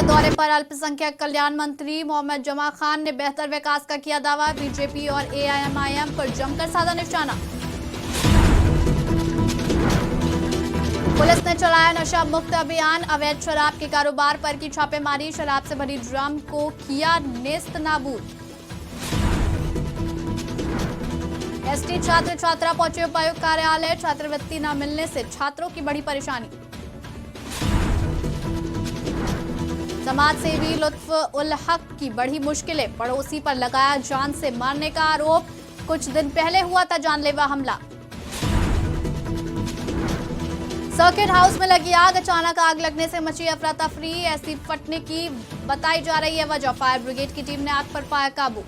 दौरे पर अल्पसंख्यक कल्याण मंत्री मोहम्मद जमा खान ने बेहतर विकास का किया दावा। बीजेपी और एआईएमआईएम पर जमकर साधा निशाना। पुलिस ने चलाया नशा मुक्त अभियान। अवैध शराब के कारोबार पर की छापेमारी। शराब से भरी ड्रम को किया नेस्त नाबूद। एसटी छात्र छात्रा पहुंचे उपायुक्त कार्यालय। छात्रवृत्ति न मिलने से छात्रों की बड़ी परेशानी। समाज सेवी लुत्फ उल हक की बढ़ी मुश्किलें। पड़ोसी पर लगाया जान से मारने का आरोप। कुछ दिन पहले हुआ था जानलेवा हमला। सर्किट हाउस में लगी आग। अचानक आग लगने से मची अफरा तफरी। ऐसी फटने की बताई जा रही है वजह। फायर ब्रिगेड की टीम ने आग पर पाया काबू।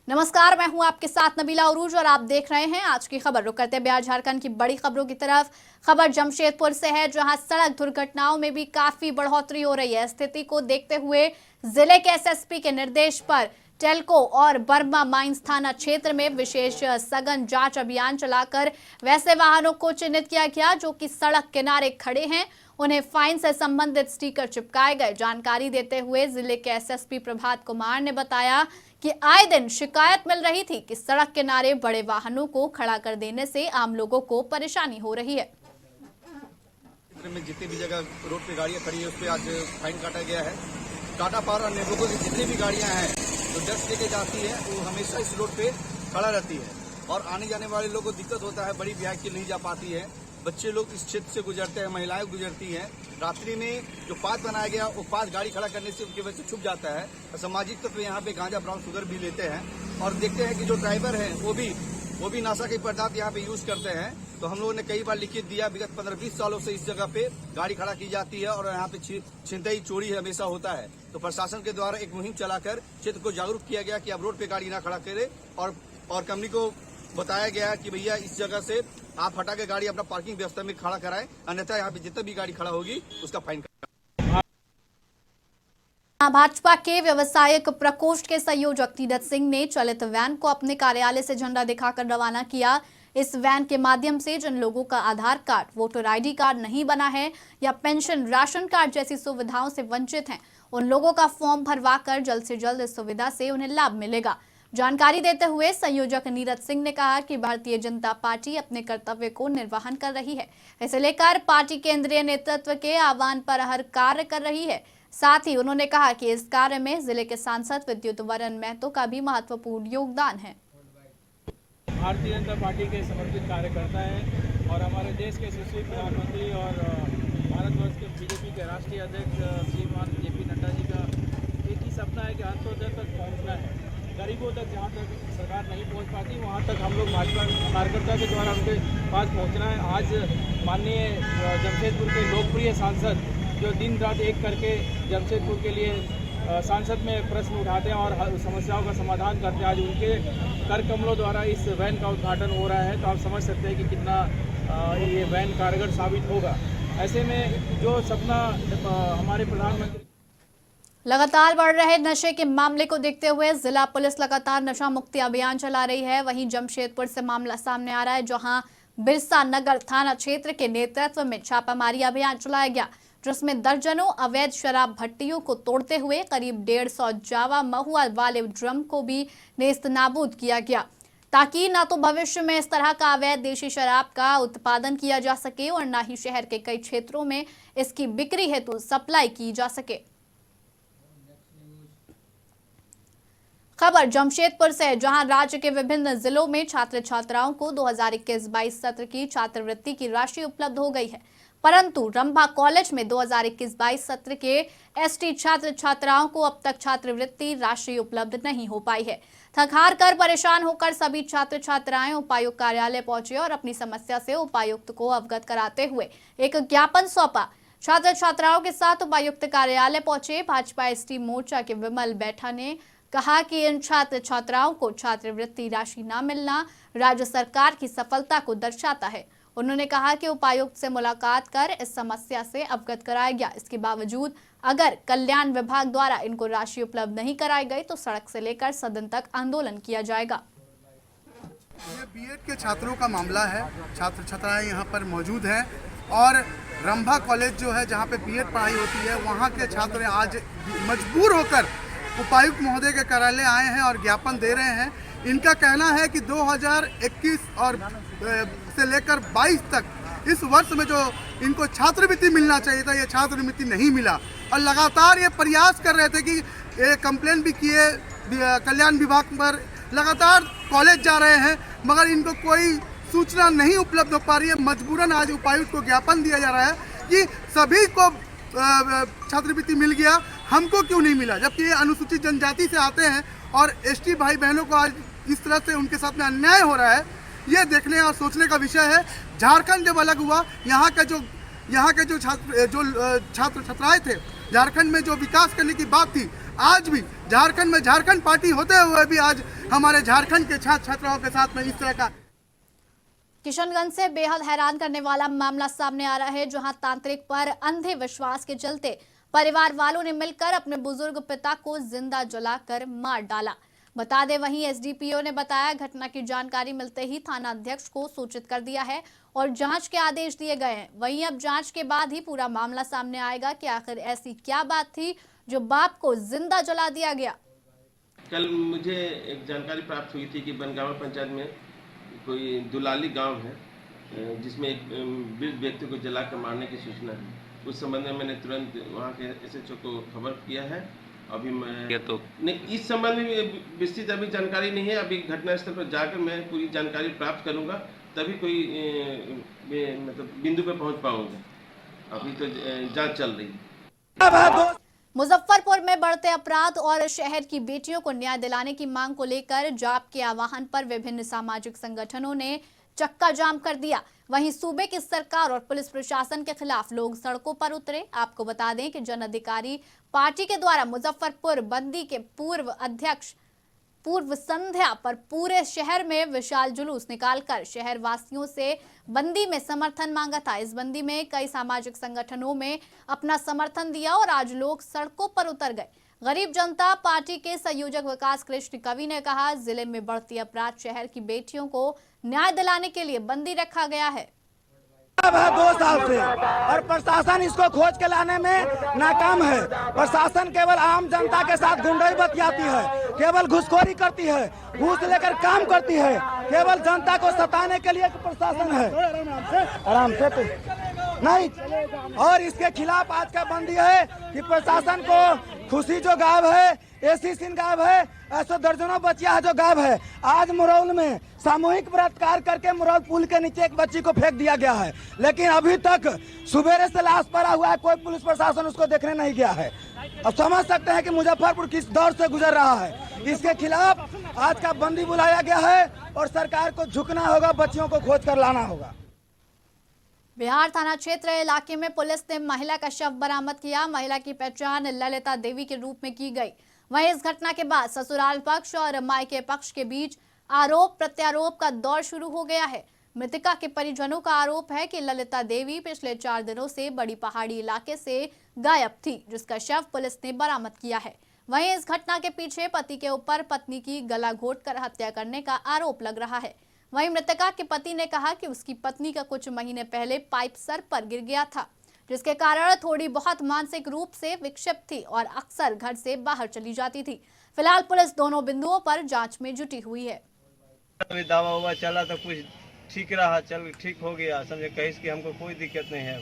नमस्कार, मैं हूं आपके साथ नबीला उरूज और आप देख रहे हैं आज की खबर। रुक करते हैं बिहार झारखंड की बड़ी खबरों की तरफ। खबर जमशेदपुर से है, जहां सड़क दुर्घटनाओं में भी काफी बढ़ोतरी हो रही है। स्थिति को देखते हुए जिले के एसएसपी के निर्देश पर टेल्को और बर्मा माइंस थाना क्षेत्र में विशेष सघन जांच अभियान चलाकर वैसे वाहनों को चिन्हित किया गया जो कि सड़क किनारे खड़े हैं। उन्हें फाइन से संबंधित स्टिकर चिपकाए गए। जानकारी देते हुए जिले के एसएसपी प्रभात कुमार ने बताया कि आए दिन शिकायत मिल रही थी कि सड़क किनारे बड़े वाहनों को खड़ा कर देने से आम लोगों को परेशानी हो रही है। में जितनी भी जगह रोड पे गाड़ियां खड़ी है उस पे आज फाइन काटा गया है। टाटा पावर अन्य लोगों की जितनी भी गाड़ियां हैं जो ड्रग्स लेके जाती है वो हमेशा इस रोड पे खड़ा रहती है और आने जाने वाले लोगों को दिक्कत होता है। बड़ी व्याख्या नहीं जा पाती है। बच्चे लोग इस क्षेत्र से गुजरते हैं, महिलाएं गुजरती हैं। रात्रि में जो पाथ बनाया गया वो पाथ गाड़ी खड़ा करने से उनकी वजह से छुप जाता है। सामाजिक तत्व यहाँ पे गांजा ब्राउन शुगर भी लेते हैं और देखते हैं कि जो ड्राइवर है वो भी नशा के पदार्थ यहाँ पे यूज करते हैं। तो हम लोगों ने कई बार लिखित दिया। विगत 15-20 सालों से इस जगह पे गाड़ी खड़ा की जाती है और यहाँ पे छिनतई चोरी हमेशा होता है। तो प्रशासन के द्वारा एक मुहिम चलाकर क्षेत्र को जागरूक किया गया कि आप रोड पे गाड़ी ना खड़ा करें और कंपनी को बताया गया कि भैया इस जगह से आप हटा के गाड़ी अपना पार्किंग व्यवस्था में खड़ा कराएं, अन्यथा यहाँ पे जितनी भी गाड़ी खड़ा होगी उसका फाइन। भाजपा के व्यवसायिक प्रकोष्ठ के संयोजक तीरथ सिंह ने चलित वैन को अपने कार्यालय से झंडा दिखाकर रवाना किया। इस वैन के माध्यम से जिन लोगों का आधार कार्ड, वोटर आईडी कार्ड नहीं बना है या पेंशन, राशन कार्ड जैसी सुविधाओं से वंचित हैं, उन लोगों का फॉर्म भरवाकर जल्द से जल्द इस सुविधा से उन्हें लाभ मिलेगा। जानकारी देते हुए संयोजक नीरज सिंह ने कहा कि भारतीय जनता पार्टी अपने कर्तव्य को निर्वहन कर रही है। इसे लेकर पार्टी केंद्रीय नेतृत्व के आह्वान पर हर कार्य कर रही है। साथ ही उन्होंने कहा कि इस कार्य में जिले के सांसद विद्युत वरण महतो का भी महत्वपूर्ण योगदान है। भारतीय जनता पार्टी के समर्पित कार्यकर्ता हैं और हमारे देश के यशस्वी प्रधानमंत्री और भारतवर्ष के बीजेपी के राष्ट्रीय अध्यक्ष श्रीमान जेपी नड्डा जी का एक ही सपना है कि अंत्योदय तक पहुंचना है। गरीबों तक जहां तक सरकार नहीं पहुंच पाती वहां तक हम लोग भाजपा कार्यकर्ता के द्वारा उनके पास पहुंचना है। आज माननीय जमशेदपुर के लोकप्रिय सांसद जो दिन रात एक करके जमशेदपुर के लिए सांसद में प्रश्न उठाते हैं और समस्याओं का समाधान करते हैं, आज उनके कर कमलों द्वारा इस वैन का उद्घाटन हो रहा है। तो आप समझ सकते हैं कि कितना ये वैन कारगर साबित होगा। ऐसे में जो सपना हमारे प्रधानमंत्री लगातार बढ़ रहे नशे के मामले को देखते हुए जिला पुलिस लगातार नशा मुक्ति अभियान चला रही है। वहीं जमशेदपुर से मामला सामने आ रहा है, जहां बिरसा नगर थाना क्षेत्र के नेतृत्व में छापामारी अभियान चलाया गया, जिसमें दर्जनों अवैध शराब भट्टियों को तोड़ते हुए करीब 150 जावा महुआ वाले ड्रम को भी नेस्त नाबूद किया गया, ताकि ना तो भविष्य में इस तरह का अवैध देशी शराब का उत्पादन किया जा सके और ना ही शहर के कई क्षेत्रों में इसकी बिक्री हेतु सप्लाई की जा सके। खबर जमशेदपुर से, जहां राज्य के विभिन्न जिलों में छात्र छात्राओं को 2021-22 सत्र की छात्रवृत्ति की राशि उपलब्ध हो गई है, परंतु रंभा कॉलेज में 2021-22 सत्र के एसटी छात्र छात्राओं को अब तक छात्रवृत्ति राशि उपलब्ध नहीं हो पाई है। थक हार कर परेशान होकर सभी छात्र छात्राएं उपायुक्त कार्यालय पहुंचे और अपनी समस्या से उपायुक्त को अवगत कराते हुए एक ज्ञापन सौंपा। छात्र छात्राओं के साथ उपायुक्त कार्यालय पहुंचे भाजपा एसटी मोर्चा के विमल बैठा ने कहा कि इन छात्र छात्राओं को छात्रवृत्ति राशि न मिलना राज्य सरकार की सफलता को दर्शाता है। उन्होंने कहा कि उपायुक्त से मुलाकात कर इस समस्या से अवगत कराया गया। इसके बावजूद अगर कल्याण विभाग द्वारा इनको राशि उपलब्ध नहीं कराई गई तो सड़क से लेकर सदन तक आंदोलन किया जाएगा। ये बीएड के छात्रों का मामला है। छात्र छात्राएं यहाँ पर मौजूद हैं और रंभा कॉलेज जो है जहाँ पे बीएड पढ़ाई होती है, वहाँ के छात्र आज मजबूर होकर उपायुक्त महोदय के कार्यालय आए हैं और ज्ञापन दे रहे हैं। इनका कहना है कि 2021 और से लेकर 22 तक इस वर्ष में जो इनको छात्रवृत्ति मिलना चाहिए था, ये छात्रवृत्ति नहीं मिला और लगातार ये प्रयास कर रहे थे कि कंप्लेन भी किए कल्याण विभाग पर, लगातार कॉलेज जा रहे हैं मगर इनको कोई सूचना नहीं उपलब्ध हो पा रही है। मजबूरन आज उपायुक्त को ज्ञापन दिया जा रहा है कि सभी को छात्रवृत्ति मिल गया, हमको क्यों नहीं मिला, जबकि ये अनुसूचित जनजाति से आते हैं और एसटी भाई बहनों को आज इस तरह से उनके साथ में अन्याय हो रहा है। ये देखने और सोचने का विषय है। झारखंड जब अलग हुआ, यहाँ के जो छात्र छात्राएं थे, झारखंड में जो विकास करने की बात थी, आज भी झारखंड में झारखंड पार्टी होते हुए भी आज हमारे झारखंड के छात्र छात्राओं के साथ में इस तरह का। किशनगंज से बेहद हैरान करने वाला मामला सामने आ रहा है, जहां तांत्रिक पर अंधे विश्वास के चलते परिवार वालों ने मिलकर अपने बुजुर्ग पिता को जिंदा जलाकर मार डाला। बता दें, वहीं एसडीपीओ ने बताया घटना की जानकारी मिलते ही थाना अध्यक्ष को सूचित कर दिया है और जांच के आदेश दिए गए हैं। वहीं अब जांच के बाद ही पूरा मामला सामने आएगा कि आखिर ऐसी क्या बात थी जो बाप को जिंदा जला दिया गया। कल मुझे एक जानकारी प्राप्त हुई थी कि बनगांव पंचायत में कोई दुलाली गांव है जिसमें एक वृद्ध व्यक्ति को जलाकर मारने की सूचना है। उस संबंध में मैंने तुरंत वहां के एसएचओ को खबर किया है। अभी मैं तो नहीं, इस संबंध में विस्तृत अभी जानकारी नहीं है। अभी घटनास्थल पर जाकर मैं पूरी जानकारी प्राप्त करूंगा, तभी कोई मतलब बिंदु पर पहुंच पाऊंगा। अभी तो जांच चल रही है। मुजफ्फरपुर में बढ़ते अपराध और शहर की बेटियों को न्याय दिलाने की मांग को लेकर जाप के आह्वान पर विभिन्न सामाजिक संगठनों ने चक्का जाम कर दिया। वहीं सूबे की सरकार और पुलिस प्रशासन के खिलाफ लोग सड़कों पर उतरे। आपको बता दें कि जन अधिकारी पार्टी के द्वारा मुजफ्फरपुर बंदी के पूर्व संध्या पर पूरे शहर में विशाल जुलूस निकालकर शहर वासियों से बंदी में समर्थन मांगा था। इस बंदी में कई सामाजिक संगठनों में अपना समर्थन दिया और आज लोग सड़कों पर उतर गए। गरीब जनता पार्टी के संयोजक विकास कृष्ण कवि ने कहा, जिले में बढ़ती अपराध, शहर की बेटियों को न्याय दिलाने के लिए बंदी रखा गया है। 2 साल से और प्रशासन इसको खोज के लाने में नाकाम है। प्रशासन केवल आम जनता के साथ गुंडाई बतियाती है, केवल घूसखोरी करती है, घूस लेकर काम करती है, केवल जनता को सताने के लिए प्रशासन है। आराम से तो नहीं। और इसके खिलाफ आज का बंदी है कि प्रशासन को खुशी जो गायब है, एसी सिंह गायब है, ऐसे दर्जनों बच्चियां जो गायब है। आज मुरौल में सामूहिक बलात्कार करके मुरौल पुल के नीचे एक बच्ची को फेंक दिया गया है, लेकिन अभी तक सुबेरे से लाश पड़ा हुआ है, कोई पुलिस प्रशासन उसको देखने नहीं गया है। अब समझ सकते हैं कि मुजफ्फरपुर किस दौर से गुजर रहा है। इसके खिलाफ आज का बंदी बुलाया गया है और सरकार को झुकना होगा, बच्चियों को खोज कर लाना होगा। बिहार थाना क्षेत्र इलाके में पुलिस ने महिला का शव बरामद किया। महिला की पहचान ललिता देवी के रूप में की गई। वहीं इस घटना के बाद ससुराल पक्ष और मायके पक्ष के बीच आरोप प्रत्यारोप का दौर शुरू हो गया है। मृतका के परिजनों का आरोप है कि ललिता देवी पिछले 4 दिनों से बड़ी पहाड़ी इलाके से गायब थी, जिसका शव पुलिस ने बरामद किया है। वहीं इस घटना के पीछे पति के ऊपर पत्नी की गला घोंटकर हत्या करने का आरोप लग रहा है। वहीं मृतका के पति ने कहा कि उसकी पत्नी का कुछ महीने पहले पाइप सर पर गिर गया था, जिसके कारण थोड़ी बहुत मानसिक रूप से विक्षिप्त थी और अक्सर घर से बाहर चली जाती थी। फिलहाल पुलिस दोनों बिंदुओं पर जांच में जुटी हुई है। अभी दावा हुआ चला तो कुछ ठीक रहा, चल ठीक हो गया, समझे कहीं कि हमको कोई दिक्कत नहीं है।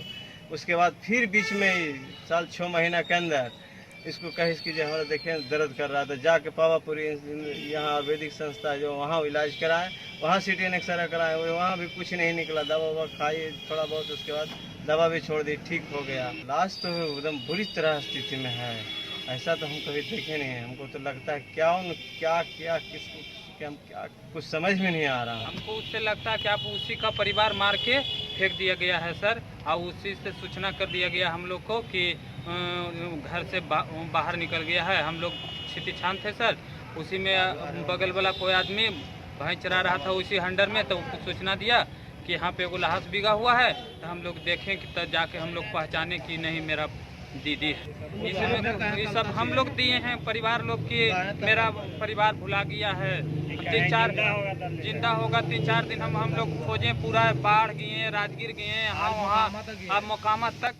उसके बाद फिर बीच में ही साल 6 महीना के अंदर इसको कहिस की जो हमारा देखे दर्द कर रहा था, जाके पावापुरी यहाँ आयुर्वेदिक संस्था जो वहाँ इलाज कराए, वहाँ CT एक्सरे कराए, वहाँ भी कुछ नहीं निकला। दवा ववा खाई थोड़ा बहुत, उसके बाद दवा भी छोड़ दी, ठीक हो गया। लास्ट तो एकदम बुरी तरह स्थिति में है। ऐसा तो हम कभी देखे नहीं है। हमको तो लगता है क्या कुछ समझ में नहीं आ रहा। हमको उससे लगता है कि आप उसी का परिवार मार के फेंक दिया गया है सर, और उसी से सूचना कर दिया गया हम लोग को कि घर से बाहर निकल गया है। हम लोग क्षिति छान थे सर, उसी में बगल वाला कोई आदमी भैंस चरा रहा था उसी हंडर में, तो उसको सूचना दिया कि यहाँ पे एगो लाश बिगा हुआ है। तो हम लोग देखें कि तब जाके हम लोग पहचाने कि नहीं मेरा दीदी है। इसमें ये सब हम लोग दिए हैं परिवार लोग की, मेरा परिवार भुला गया है, जिंदा होगा 3-4 दिन हम लोग खोजें, पूरा बाढ़ गए, राजगीर गए, हम वहाँ अब मोकामा तक।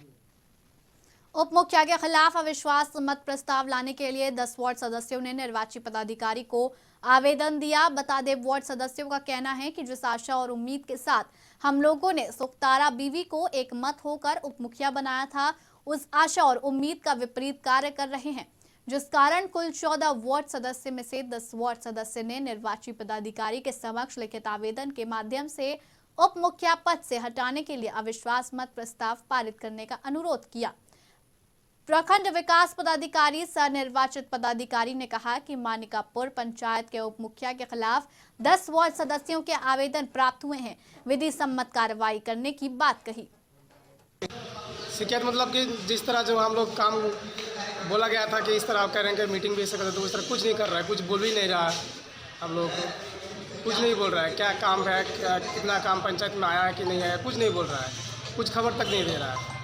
उप मुखिया के खिलाफ अविश्वास मत प्रस्ताव लाने के लिए 10 वार्ड सदस्यों ने निर्वाची पदाधिकारी को आवेदन दिया। बता दें, वार्ड सदस्यों का कहना है कि जिस आशा और उम्मीद के साथ हम लोगों ने सुखतारा बीवी को एक मत होकर उप मुखिया बनाया था, उस आशा और उम्मीद का विपरीत कार्य कर रहे हैं, जिस कारण कुल 14 वार्ड सदस्य में से 10 वार्ड सदस्य ने निर्वाची पदाधिकारी के समक्ष लिखित आवेदन के माध्यम से उप मुखिया पद से हटाने के लिए अविश्वास मत प्रस्ताव पारित करने का अनुरोध किया। प्रखंड विकास पदाधिकारी सह निर्वाचित पदाधिकारी ने कहा कि मानिकापुर पंचायत के उप मुखिया के खिलाफ 10 वार्ड सदस्यों के आवेदन प्राप्त हुए हैं, विधि सम्मत कार्रवाई करने की बात कही। शिकायत मतलब कि जिस तरह जो हम लोग काम बोला गया था कि इस तरह आप कह रहे हैं कि मीटिंग भी ऐसे करते, तो उस तरह कुछ नहीं कर रहा है, कुछ बोल भी नहीं रहा है। हम लोग कुछ नहीं बोल रहा है, क्या काम है, क्या कितना काम पंचायत में आया है कि नहीं आया, कुछ नहीं बोल रहा है, कुछ खबर तक नहीं दे रहा है।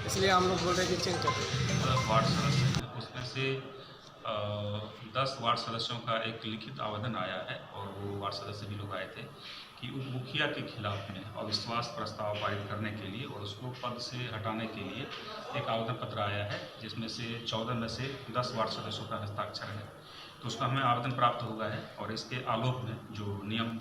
इसलिए हम लोग बोल रहे हैं कि चेंज कर। वार्ड सदस्य हैं, उसमें से 10 वार्ड सदस्यों का एक लिखित आवेदन आया है और वो वार्ड सदस्य भी लोग आए थे कि उप मुखिया के खिलाफ में अविश्वास प्रस्ताव पारित करने के लिए और उसको पद से हटाने के लिए एक आवेदन पत्र आया है, जिसमें से 14 में से 10 वार्ड सदस्यों का हस्ताक्षर है। तो उसका हमें आवेदन प्राप्त हुआ है और इसके आलोक में जो नियम।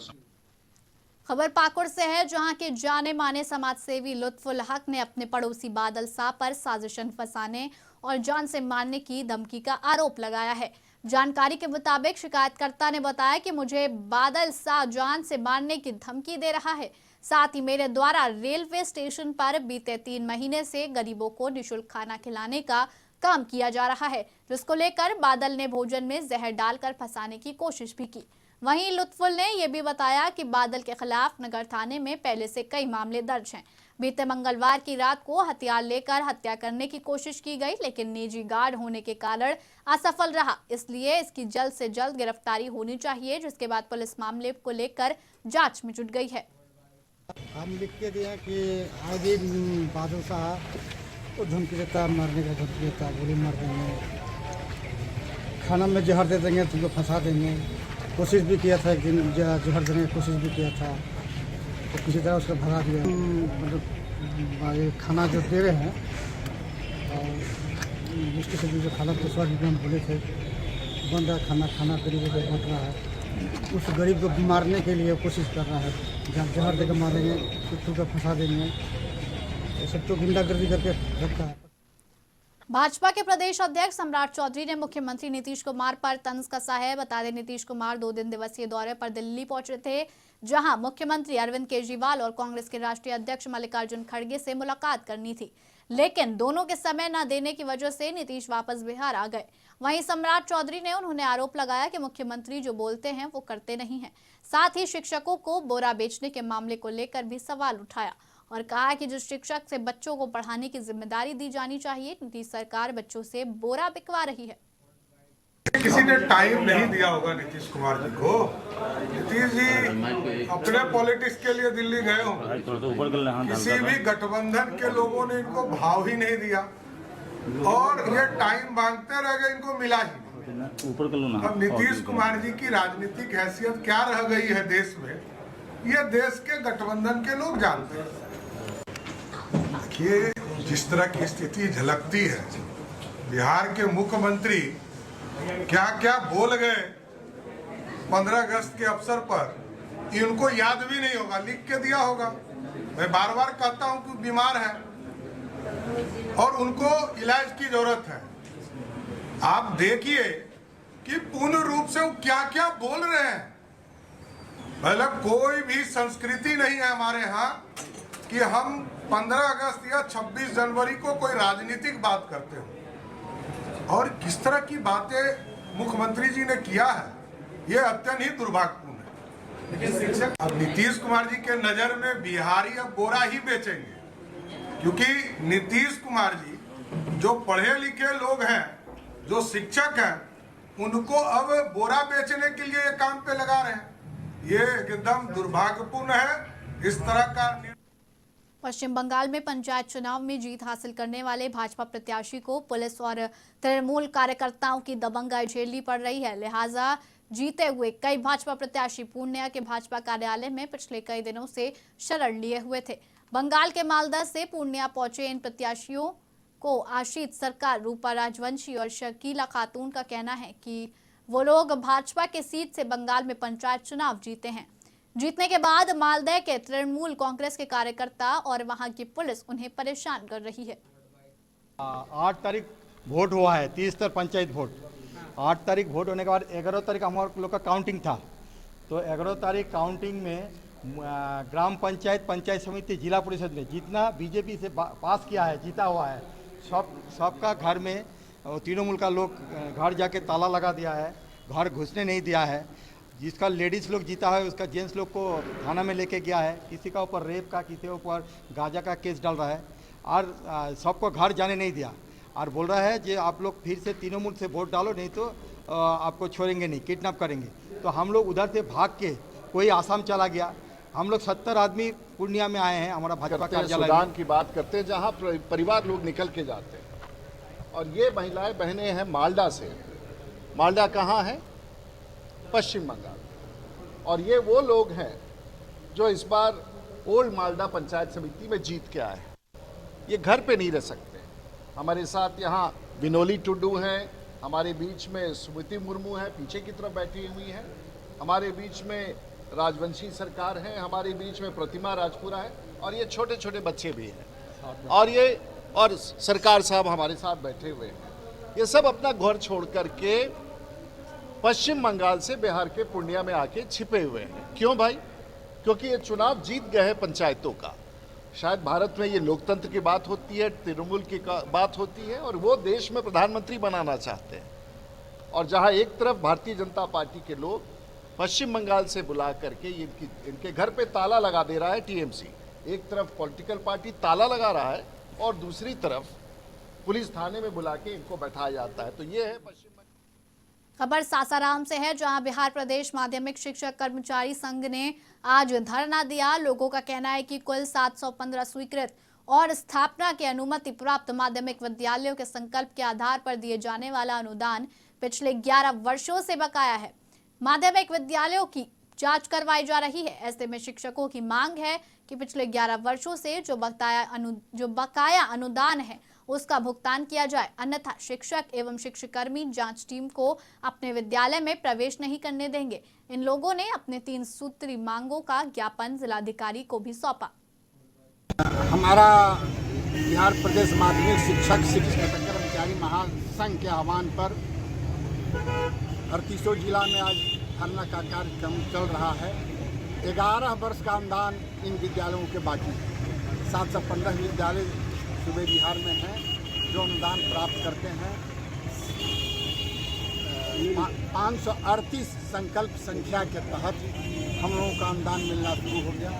खबर पाकुड़ से है, जहां के जाने माने समाज सेवी लुत्फुल हक ने अपने पड़ोसी बादल शाह पर साजिशन फंसाने और जान से मारने की धमकी का आरोप लगाया है। जानकारी के मुताबिक शिकायतकर्ता ने बताया कि मुझे बादल शाह जान से मारने की धमकी दे रहा है, साथ ही मेरे द्वारा रेलवे स्टेशन पर बीते 3 महीने से गरीबों को निःशुल्क खाना खिलाने का काम किया जा रहा है, जिसको लेकर बादल ने भोजन में जहर डालकर फंसाने की कोशिश भी की। वहीं लुत्फुल ने यह भी बताया कि बादल के खिलाफ नगर थाने में पहले से कई मामले दर्ज हैं। बीते मंगलवार की रात को हथियार लेकर हत्या करने की कोशिश की गई, लेकिन निजी गार्ड होने के कारण असफल रहा, इसलिए इसकी जल्द से जल्द गिरफ्तारी होनी चाहिए, जिसके बाद पुलिस मामले को लेकर जांच में जुट गई है। हम लिख के दिया कि आगे बादल साहब को धमकी देता, मरने का धमकी देता, गोली मार देंगे, खाना में जहर दे देंगे, तुमको फंसा देंगे। कोशिश भी किया था, एक दिन जहर देने की कोशिश भी किया था, तो किसी तरह उसको भगा दिया। मतलब खाना जो दे रहे हैं और जिसके से जो खाना तो स्वास्थ्य हम बोले थे बन रहा खाना, खाना गरीबों को बट रहा है, उस गरीब को मारने के लिए कोशिश कर रहा है। जब जहर देकर मारेंगे, कुत्तों को फंसा देंगे, ये सब तो गुंडागर्दी करके रखा है। भाजपा के प्रदेश अध्यक्ष सम्राट चौधरी ने मुख्यमंत्री नीतीश कुमार पर तंज कसा है। बता दें, नीतीश कुमार 2 दिन दिवसीय दौरे पर दिल्ली पहुंचे थे, जहां मुख्यमंत्री अरविंद केजरीवाल और कांग्रेस के राष्ट्रीय अध्यक्ष मल्लिकार्जुन खड़गे से मुलाकात करनी थी, लेकिन दोनों के समय न देने की वजह से नीतीश वापस बिहार आ गए। वहीं सम्राट चौधरी ने उन्होंने आरोप लगाया कि मुख्यमंत्री जो बोलते हैं वो करते नहीं हैं। साथ ही शिक्षकों को बोरा बेचने के मामले को लेकर भी सवाल उठाया और कहा कि जिस शिक्षक से बच्चों को पढ़ाने की जिम्मेदारी दी जानी चाहिए, नीतीश सरकार बच्चों से बोरा बिकवा रही है। किसी ने टाइम नहीं दिया होगा नीतीश कुमार जी को। नीतीश जी अपने पॉलिटिक्स के लिए दिल्ली गए होंगे, किसी भी गठबंधन के लोगों ने इनको भाव ही नहीं दिया और ये टाइम मांगते रह गए, इनको मिला ही नहीं। अब नीतीश कुमार जी की राजनीतिक हैसियत क्या रह गई है देश में, ये देश के गठबंधन के लोग जानते हैं। देखिए, जिस तरह की स्थिति झलकती है, बिहार के मुख्यमंत्री क्या क्या बोल गए 15 अगस्त के अवसर पर, इनको याद भी नहीं होगा, लिख के दिया होगा। मैं बार बार कहता हूं कि बीमार है और उनको इलाज की जरूरत है। आप देखिए कि पूर्ण रूप से वो क्या क्या बोल रहे हैं। मतलब कोई भी संस्कृति नहीं है हमारे यहाँ कि हम 15 अगस्त या 26 जनवरी को कोई राजनीतिक बात करते हो। और किस तरह की बातें मुख्यमंत्री जी ने किया है, ये अत्यंत ही दुर्भाग्यपूर्ण है। अब नीतीश कुमार जी के नजर में बिहारी अब बोरा ही बेचेंगे, क्योंकि नीतीश कुमार जी जो पढ़े लिखे लोग हैं, जो शिक्षक हैं, उनको अब बोरा बेचने के लिए ये काम पे लगा रहे हैं। ये एकदम दुर्भाग्यपूर्ण है। इस तरह का पश्चिम बंगाल में पंचायत चुनाव में जीत हासिल करने वाले भाजपा प्रत्याशी को पुलिस और तृणमूल कार्यकर्ताओं की दबंगाई झेलनी पड़ रही है, लिहाजा जीते हुए कई भाजपा प्रत्याशी पूर्णिया के भाजपा कार्यालय में पिछले कई दिनों से शरण लिए हुए थे। बंगाल के मालदा से पूर्णिया पहुंचे इन प्रत्याशियों को आशीष सरकार, रूपा राजवंशी और शकीला खातून का कहना है कि वो लोग भाजपा के सीट से बंगाल में पंचायत चुनाव जीते हैं। जीतने के बाद मालदा के तृणमूल कांग्रेस के कार्यकर्ता और वहां की पुलिस उन्हें परेशान कर रही है। 8 तारीख वोट हुआ है, 30 स्तर पंचायत वोट। 8 तारीख वोट होने के बाद 11 तारीख हमारे लोग का काउंटिंग था। तो 11 तारीख काउंटिंग में ग्राम पंचायत, पंचायत समिति, जिला परिषद में जितना बीजेपी से पास किया है, जीता हुआ है, सबका घर में तृणमूल का लोग घर जाके ताला लगा दिया है, घर घुसने नहीं दिया है। जिसका लेडीज़ लोग जीता है उसका जेंट्स लोग को थाना में लेके गया है। किसी का ऊपर रेप का, किसी के ऊपर गांजा का केस डाल रहा है और सबको घर जाने नहीं दिया और बोल रहा है कि आप लोग फिर से तृणमूल से वोट डालो, नहीं तो आपको छोड़ेंगे नहीं, किडनैप करेंगे। तो हम लोग उधर से भाग के कोई आसाम चला गया। हम लोग 70 आदमी पूर्णिया में आए हैं, हमारा भाजपा कार्यालय। सुडान की बात करते हैं जहाँ परिवार लोग निकल के जाते हैं, और ये महिलाएं बहनें हैं मालदा से। मालदा कहाँ है? पश्चिम बंगाल। और ये वो लोग हैं जो इस बार ओल्ड मालदा पंचायत समिति में जीत के आए हैं। ये घर पे नहीं रह सकते। हमारे साथ यहाँ विनोली टुडू हैं, हमारे बीच में सुमिति मुर्मू है, पीछे की तरफ बैठी हुई है, हमारे बीच में राजवंशी सरकार है, हमारे बीच में प्रतिमा राजपुरा है, और ये छोटे छोटे बच्चे भी हैं, और सरकार साहब हमारे साथ बैठे हुए हैं। ये सब अपना घर छोड़ करके पश्चिम बंगाल से बिहार के पूर्णिया में आके छिपे हुए हैं। क्यों भाई? क्योंकि ये चुनाव जीत गए हैं पंचायतों का। शायद भारत में ये लोकतंत्र की बात होती है, तृणमूल की बात होती है, और वो देश में प्रधानमंत्री बनाना चाहते हैं। और जहाँ एक तरफ भारतीय जनता पार्टी के लोग पश्चिम बंगाल से बुला करके इनके घर पे ताला लगा दे रहा है टीएमसी, एक तरफ पॉलिटिकल पार्टी ताला लगा रहा है और दूसरी तरफ पुलिस थाने में बुला के इनको बैठाया जाता है। तो ये है पश्चिम। खबर सासाराम से है, जहां बिहार प्रदेश माध्यमिक शिक्षक कर्मचारी संघ ने आज धरना दिया। लोगों का कहना है कि कुल 715 स्वीकृत और स्थापना की अनुमति प्राप्त माध्यमिक विद्यालयों के संकल्प के आधार पर दिए जाने वाला अनुदान पिछले 11 वर्षों से बकाया है। माध्यमिक विद्यालयों की जांच करवाई जा रही है। ऐसे में शिक्षकों की मांग है कि पिछले 11 वर्षों से जो बकाया अनुदान है उसका भुगतान किया जाए, अन्यथा शिक्षक एवं शिक्षककर्मी जांच टीम को अपने विद्यालय में प्रवेश नहीं करने देंगे। इन लोगों ने अपने 3 सूत्री मांगों का ज्ञापन जिलाधिकारी को भी सौंपा। हमारा बिहार प्रदेश माध्यमिक शिक्षक कर्मचारी महासंघ के आह्वान पर 38 जिला में आज धरना का कार्यक्रम चल रहा है। 11 वर्ष का अनुदान इन विद्यालयों के बाकी है। 715 विद्यालय सूबे बिहार में हैं जो अनुदान प्राप्त करते हैं। 538 संकल्प संख्या के तहत हम लोगों का अनुदान मिलना शुरू हो गया।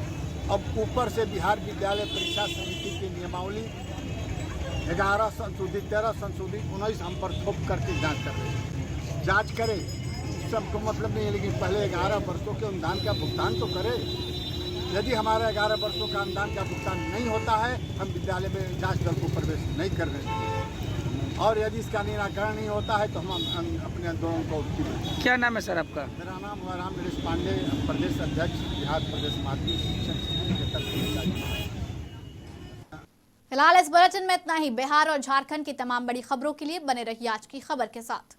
अब ऊपर से बिहार विद्यालय परीक्षा समिति की नियमावली 11 संशोधित, 13 संशोधित, 19 हम पर थोप करके जांच कर रहे हैं। जांच करे सबको मतलब नहीं है, लेकिन पहले 11 वर्षों के अनुदान का भुगतान तो करे। यदि हमारा 11 वर्षों का अनुदान का भुगतान नहीं होता है, हम विद्यालय में जांच दल को प्रवेश नहीं कर रहे, और यदि इसका निराकरण नहीं होता है तो हम अपने आंदोलन को उठेंगे। क्या नाम है सर आपका? मेरा नाम हुआ राम नरेश पांडे, प्रदेश अध्यक्ष बिहार प्रदेश माध्यमिक शिक्षक संघ। फिलहाल इस बुलेटिन में इतना ही। बिहार और झारखंड की तमाम बड़ी खबरों के लिए बने रहिए आज की खबर के साथ।